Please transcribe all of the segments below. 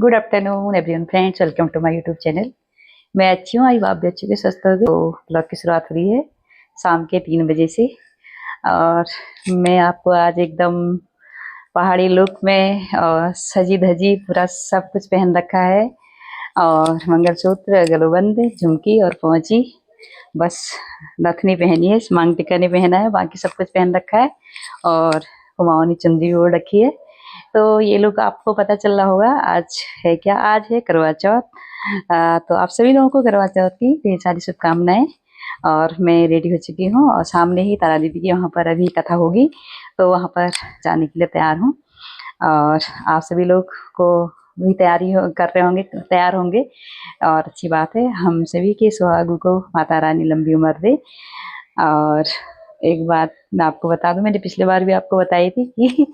Good afternoon everyone friends, welcome to my YouTube channel. मैं अच्छी हूँ, आई आप भी अच्छे से स्वस्थ होगी। तो ब्लॉग की शुरुआत हो रही है शाम के 3 बजे से। और मैं आपको आज एकदम पहाड़ी लुक में और सजी धजी पूरा सब कुछ पहन रखा है। और मंगलसूत्र, गलोबंद, झुमकी और पहुंची, बस नथनी पहनी है, मांग टिका नहीं पहना है, बाकी सब कुछ पहन रखा है। और कुमाऊनी चुंदी भी ओढ़ रखी है। तो ये लोग आपको पता चल रहा होगा आज है क्या, आज है करवा चौथ। तो आप सभी लोगों को करवा चौथ की ढेर सारी शुभकामनाएं। और मैं रेडी हो चुकी हूँ और सामने ही तारा दीदी की वहाँ पर अभी कथा होगी, तो वहाँ पर जाने के लिए तैयार हूँ। और आप सभी लोग को भी कर रहे होंगे, तैयार होंगे। और अच्छी बात है, हम सभी के सुहागों को माता रानी लंबी उम्र दे। और एक बात मैं आपको बता दूं, मैंने पिछले बार भी आपको बताई थी कि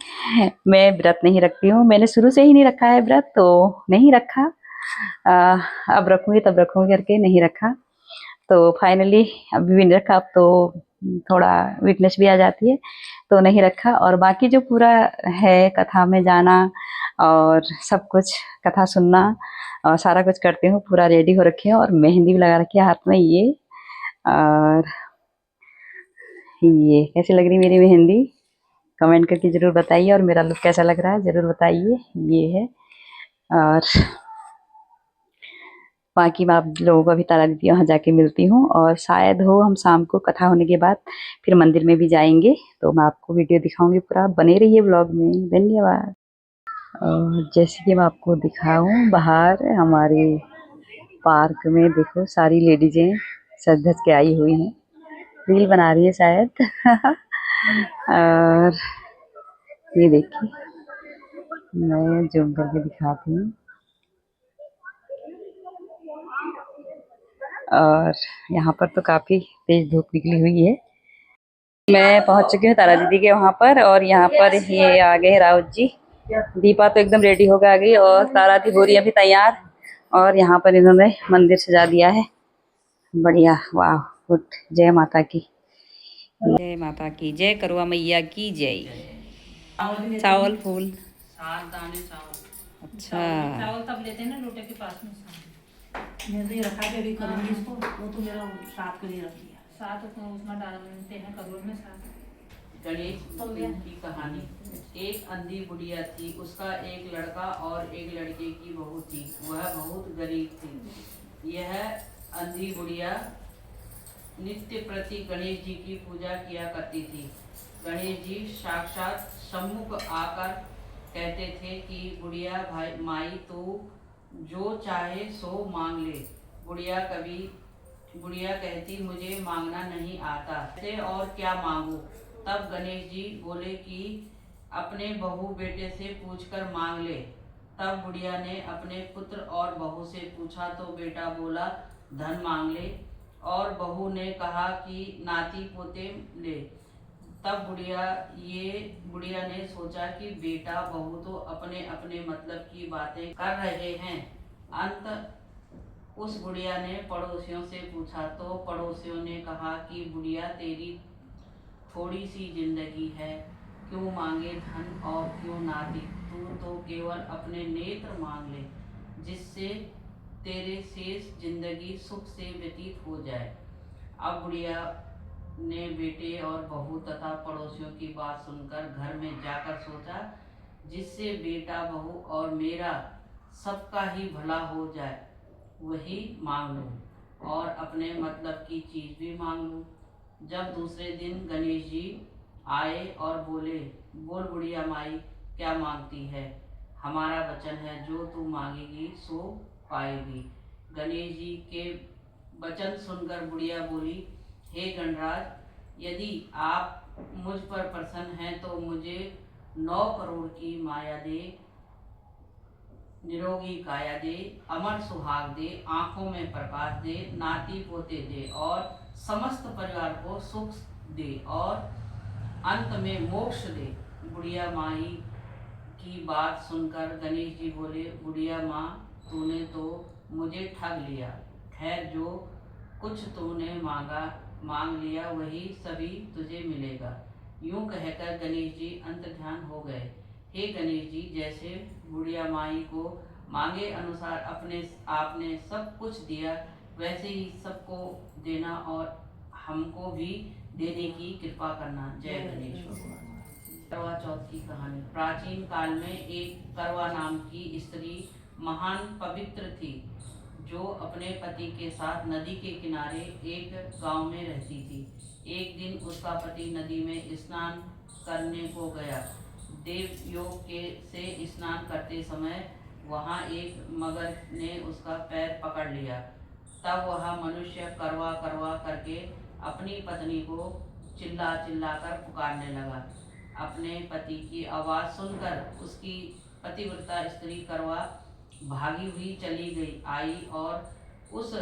मैं व्रत नहीं रखती हूँ। मैंने शुरू से ही नहीं रखा है व्रत, तो नहीं रखा। अब रखूँगी तब रखूँगी करके नहीं रखा। तो फाइनली अभी भी नहीं रखा। अब तो थोड़ा वीकनेस भी आ जाती है, तो नहीं रखा। और बाकी जो पूरा है, कथा में जाना और सब कुछ कथा सुनना और सारा कुछ करती हूँ, पूरा रेडी हो रखी है। और मेहंदी भी लगा रखी है हाथ में ये। और ये कैसी लग रही मेरी मेहंदी, कमेंट करके ज़रूर बताइए। और मेरा लुक कैसा लग रहा है ज़रूर बताइए। ये है। और बाकी मैं आप लोगों को अभी तारा दीदी वहाँ जाके मिलती हूँ। और शायद हो हम शाम को कथा होने के बाद फिर मंदिर में भी जाएंगे, तो मैं आपको वीडियो दिखाऊंगी। पूरा बने रहिए ब्लॉग में। धन्यवाद। और जैसे कि मैं आपको दिखाऊं, बाहर हमारे पार्क में देखो सारी लेडीजें सज धज के आई हुई हैं, रील बना रही है शायद। और ये देखिए, मैं जूम करके दिखाती हूँ। और यहाँ पर तो काफ़ी तेज धूप निकली हुई है। मैं पहुँच चुकी हूँ तारा दीदी के वहाँ पर। और यहाँ पर ये आ गए राउत जी। दीपा तो एकदम रेडी होकर आ गई और तारा दी हो रही है अभी तैयार। और यहाँ पर इन्होंने मंदिर सजा दिया है, बढ़िया। वाह, गुड। जय माता की, जय माता की जय, करवा मैया की जय। चावल फूल 7 दाने चावल। अच्छा, चावल तब लेते हैं ना लोटे के पास में। मैं तो ये रखा है, अभी करूँगी इसको। वो तो मेरा 7 के लिए रख दिया। 7 उसमें डालते हैं करोड़ में 7। गणेश की कहानी। एक अंधी बुढ़िया थी, उसका एक लड़का और एक लड़के की बहू थी। वह बहुत गरीब थी। यह अंधी बुढ़िया नित्य प्रति गणेश जी की पूजा किया करती थी। गणेश जी साक्षात सम्मुख आकर कहते थे कि बुढ़िया भाई माई तू जो चाहे सो मांग ले। बुढ़िया कहती मुझे मांगना नहीं आता से और क्या मांगू। तब गणेश जी बोले कि अपने बहू बेटे से पूछकर मांग ले। तब बुढ़िया ने अपने पुत्र और बहू से पूछा तो बेटा बोला धन मांग ले, और बहू ने कहा कि नाती पोते ले। तब बुढ़िया ने सोचा कि बेटा बहू तो अपने अपने मतलब की बातें कर रहे हैं। अंत उस बुढ़िया ने पड़ोसियों से पूछा तो पड़ोसियों ने कहा कि बुढ़िया तेरी थोड़ी सी जिंदगी है, क्यों मांगे धन और क्यों नाती। तू तो केवल अपने नेत्र मांग ले, जिससे तेरे शेष जिंदगी सुख से व्यतीत हो जाए। अब बुढ़िया ने बेटे और बहू तथा पड़ोसियों की बात सुनकर घर में जाकर सोचा, जिससे बेटा बहू और मेरा सबका ही भला हो जाए वही मांग लूँ, और अपने मतलब की चीज़ भी मांग लूँ। जब दूसरे दिन गणेश जी आए और बोले, बोल बुढ़िया माई क्या मांगती है, हमारा वचन है जो तू मांगेगी सो पाएगी। गणेश जी के वचन सुनकर बुढ़िया बोली, हे गणराज, यदि आप मुझ पर प्रसन्न हैं तो मुझे 9 करोड़ की माया दे, निरोगी काया दे, अमर सुहाग दे, आंखों में प्रकाश दे, नाती पोते दे और समस्त परिवार को सुख दे और अंत में मोक्ष दे। बुढ़िया माई की बात सुनकर गणेश जी बोले, बुढ़िया माँ तूने तो मुझे ठग लिया। खैर जो कुछ तूने मांग लिया वही सभी तुझे मिलेगा। यूं कहकर गणेश जी अंतर्ध्यान हो गए। हे गणेश जी, जैसे बुढ़िया माई को मांगे अनुसार अपने आपने सब कुछ दिया, वैसे ही सबको देना और हमको भी देने की कृपा करना। जय गणेश भगवान। करवा चौथ की कहानी। प्राचीन काल में एक करवा नाम की स्त्री महान पवित्र थी, जो अपने पति के साथ नदी के किनारे एक गांव में रहती थी। एक दिन उसका पति नदी में स्नान करने को गया। देवयोग के से स्नान करते समय वहां एक मगर ने उसका पैर पकड़ लिया। तब वह मनुष्य करवा करवा करके अपनी पत्नी को चिल्ला चिल्ला कर पुकारने लगा। अपने पति की आवाज़ सुनकर उसकी पतिव्रता स्त्री करवा भागी हुई चली गई आई और उस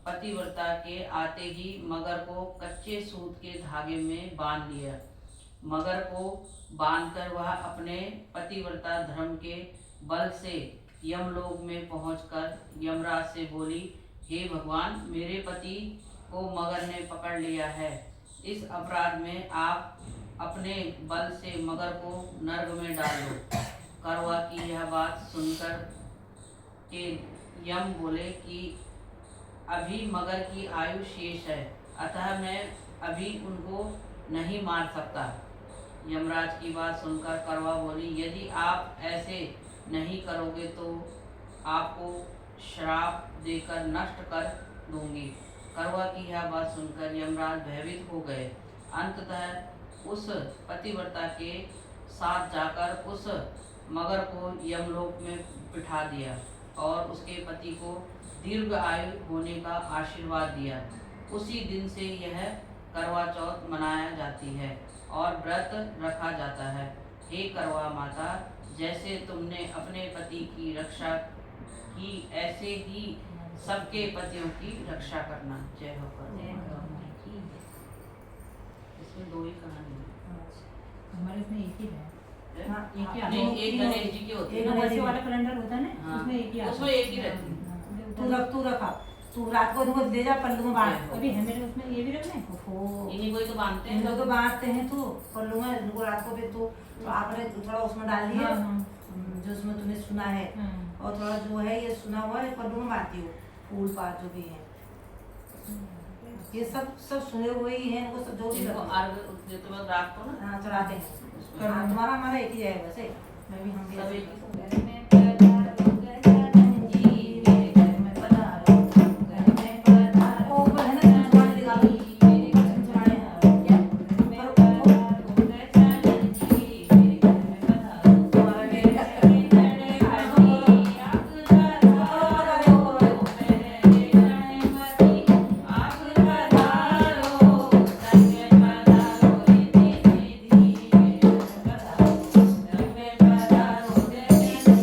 पतिव्रता के आते ही मगर को कच्चे सूत के धागे में बांध लिया। मगर को बांधकर वह अपने पतिव्रता धर्म के बल से यमलोक में पहुंचकर यमराज से बोली, हे भगवान, मेरे पति को मगर ने पकड़ लिया है। इस अपराध में आप अपने बल से मगर को नर्क में डाल दो। करवा की यह बात सुनकर के यम बोले कि अभी मगर की आयु शेष है, अतः मैं अभी उनको नहीं मार सकता। यमराज की बात सुनकर करवा बोली, यदि आप ऐसे नहीं करोगे तो आपको श्राप देकर नष्ट कर दूंगी। करवा की यह बात सुनकर यमराज भयभीत हो गए। अंततः उस पतिव्रता के साथ जाकर उस मगर को यमलोक में बिठा दिया और उसके पति को दीर्घ आयु होने का आशीर्वाद दिया। उसी दिन से यह करवा चौथ मनाया जाती है और व्रत रखा जाता है। हे करवा माता, जैसे तुमने अपने पति की रक्षा की, ऐसे ही सबके पतियों की रक्षा करना। जय हो। इसमें दो ही कहानी है, हमारे इसमें एक ही है। हाँ, एक ही नहीं, एक गणेश जी की होती है, गणेश वाला कैलेंडर होता है ना, हाँ, उसमें एक ही आता है। उसमें एक ही रहती है। तू रखा तू रात को तुमको ले जा, पल्लू में बांध। अभी है मेरे उसमें ये भी रखना है। ओहो, इन्हीं को ही तो बांधते इन हैं लोग तो बांधते हैं। तू पल्लू में इनको रात को फिर तू तो आपने थोड़ा उसमें डाल दिया, हाँ, हाँ। जो उसमें तूने सुना है, हाँ। और थोड़ा जो है ये सुना हुआ है पल्लू में बांधती हो, फूल पात जो भी है ये सब सुने हुए ही हैं। इनको सब जो भी इनको रखो। अर्घ देते वक्त रात को ना हाँ, चढ़ाते हैं। हाँ, तुम्हारा हमारा एक ही है वैसे। मैं भी हम भी सब ऐसे एक ही ही। घर में पधारो गजानन जी, मेरे घर में पधारो, घर में पधारो। ओ बहन तुम्हारे दिखाओ, मेरे घर में तुम्हारे क्या? घर में पधारो गजानन जी, मेरे घर में पधारो, तुम्हारे घर में पधारो, आग पधारो, मेरे गणपति आग पधारो, घर में पधारो, रिद्धि सिद्धि, घर में पधारो, घर में पधारो गजानन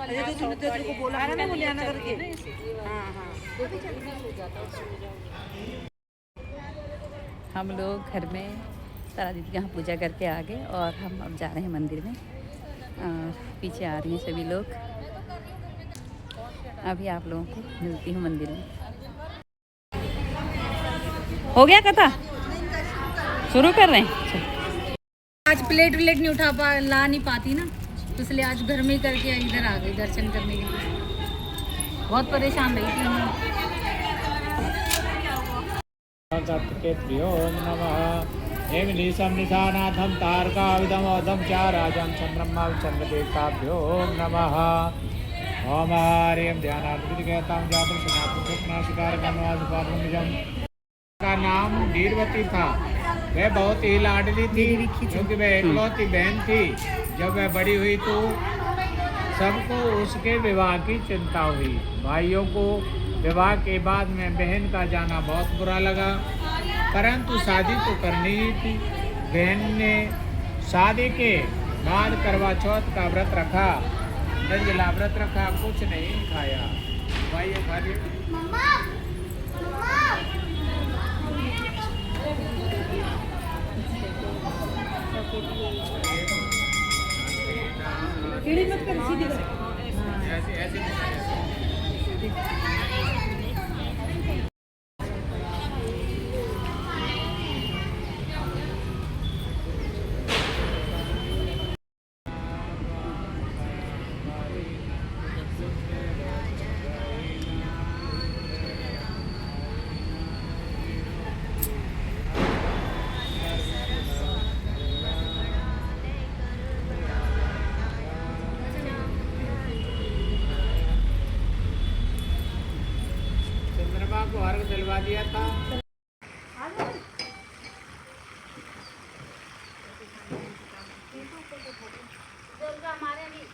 तेरे को बोला ना वो लियाना करके। हाँ हाँ हम लोग घर में तारा दीदी के यहाँ पूजा करके आ गए और हम अब जा रहे हैं मंदिर में और पीछे आ रही हैं सभी लोग। अभी आप लोगों को मिलती हूँ मंदिर में। हो गया कथा शुरू कर रहे हैं। आज प्लेट नहीं ला नहीं पाती ना, तो इसलिए आज घर में ही करके इधर आ गई दर्शन करने के लिए। बहुत परेशान रही थी मैं। नमः एवं निशम निशानाथम तारकाविदम च राजं चंद्रमा चंद्रदेवताभ्यो नमः ओम हरिं ध्यानार्पितकेतां जातं सनातन स्वप्नाशिकार कन्वासुपादनिजम का नाम वीरवती था। वह बहुत ही लाडली थी क्योंकि वह एकलौती बहन थी। जब वह बड़ी हुई तो सबको उसके विवाह की चिंता हुई। भाइयों को विवाह के बाद में बहन का जाना बहुत बुरा लगा, परंतु शादी तो करनी ही थी। बहन ने शादी के बाद करवा चौथ का व्रत रखा, निर्जला व्रत रखा, कुछ नहीं खाया। भाई ये खा लिया। ऐसे ऐसे चंद्रमा को अर्घ दिलवा दिया था। हमारे नहीं